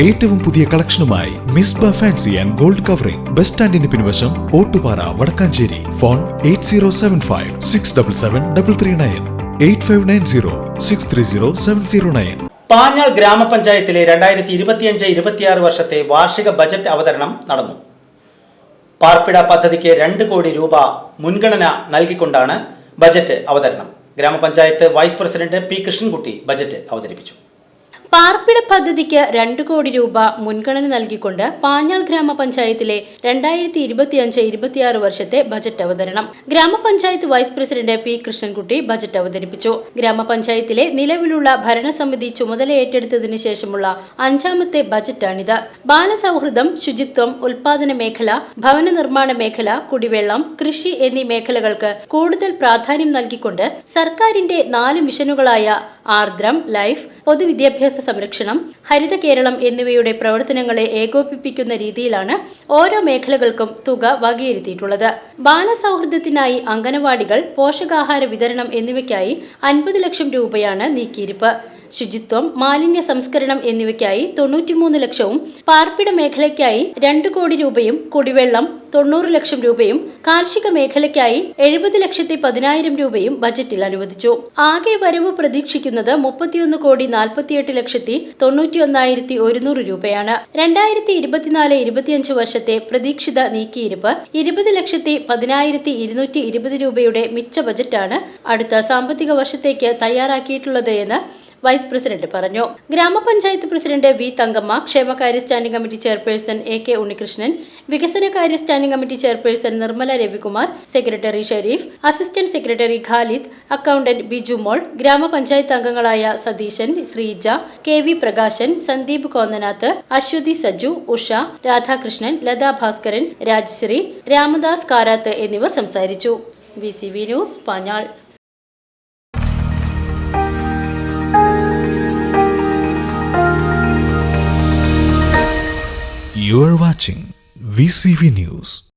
ഏറ്റവും പുതിയ കളക്ഷനുമായി Misba fancy and gold covering bus സ്റ്റാൻഡിന് പിൻവശം ഓട്ടുപാറ വടക്കാഞ്ചേരി. ഫോൺ 8075677339 8590630709. പാഞ്ഞാൾ ഗ്രാമപഞ്ചായത്തിലെ 2025-26 വർഷത്തെ വാർഷിക ബജറ്റ് അവതരണം നടന്നു. പാർപ്പിട പദ്ധതിക്ക് 2 കോടി രൂപ മുൻഗണന നൽകിക്കൊണ്ടാണ് ബജറ്റ് അവതരണം. ഗ്രാമപഞ്ചായത്ത് vice president P Krishnankutty budget അവതരിപ്പിച്ചു. പാർപ്പിട പദ്ധതിക്ക് 2 കോടി രൂപ മുൻഗണന നൽകിക്കൊണ്ട് പാഞ്ഞാൾ ഗ്രാമപഞ്ചായത്തിലെ 2025-26 വർഷത്തെ ബജറ്റ് അവതരണം ഗ്രാമപഞ്ചായത്ത് vice president P Krishnankutty budget അവതരിപ്പിച്ചു. ഗ്രാമപഞ്ചായത്തിലെ നിലവിലുള്ള ഭരണസമിതി ചുമതല ഏറ്റെടുത്തതിനു ശേഷമുള്ള 5ാമത്തെ ബജറ്റാണിത്. ബാലസൗഹൃദം, ശുചിത്വം, ഉൽപാദന മേഖല, ഭവന നിർമ്മാണ മേഖല, കുടിവെള്ളം, കൃഷി എന്നീ മേഖലകൾക്ക് കൂടുതൽ പ്രാധാന്യം നൽകിക്കൊണ്ട് സർക്കാരിന്റെ 4 മിഷനുകളായ ആർദ്രം, ലൈഫ്, പൊതുവിദ്യാഭ്യാസ സംരക്ഷണം, ഹരിത കേരളം എന്നിവയുടെ പ്രവർത്തനങ്ങളെ ഏകോപിപ്പിക്കുന്ന രീതിയിലാണ് ഓരോ മേഖലകൾക്കും തുക വകയിരുത്തിയിട്ടുള്ളത്. ബാലസൗഹൃദത്തിനായി അംഗനവാടികൾ, പോഷകാഹാര വിതരണം എന്നിവയ്ക്കായി 50 ലക്ഷം രൂപയാണ് നീക്കിയിരിപ്പ്. ശുചിത്വം, മാലിന്യ സംസ്കരണം എന്നിവയ്ക്കായി 93 ലക്ഷവും, പാർപ്പിട മേഖലയ്ക്കായി 2 കോടി രൂപയും, കുടിവെള്ളം 90 ലക്ഷം രൂപയും, കാർഷിക മേഖലയ്ക്കായി 70,10,000 രൂപയും ബജറ്റിൽ അനുവദിച്ചു. ആകെ വരവ് പ്രതീക്ഷിക്കുന്നത് 31,48,91,100 രൂപയാണ്. 2024-25 വർഷത്തെ പ്രതീക്ഷിത നീക്കിയിരിപ്പ് 20,10,220 രൂപയുടെ മിച്ച ബജറ്റാണ് അടുത്ത സാമ്പത്തിക വർഷത്തേക്ക് തയ്യാറാക്കിയിട്ടുള്ളത് എന്ന് വൈസ് പ്രസിഡന്റ് പറഞ്ഞു. ഗ്രാമപഞ്ചായത്ത് പ്രസിഡന്റ് വി തങ്കമ്മ, ക്ഷേമകാര്യ standing committee chairperson AK Unnikrishnan, വികസനകാര്യ standing committee chairperson Nirmala Ravikumar, secretary Sherif, assistant secretary Khalid, accountant Bijumol, grama panchayat അംഗങ്ങളായ സതീശൻ, ശ്രീജ, KV പ്രകാശൻ, സന്ദീപ് കോന്നനാത്ത്, അശ്വതി സജു, ഉഷ, രാധാകൃഷ്ണൻ, ലതാ ഭാസ്കരൻ, രാജ്ശ്രീ, രാമദാസ് കാരാത്ത് എന്നിവർ സംസാരിച്ചു. VCV news, Panjal. You are watching VCV News.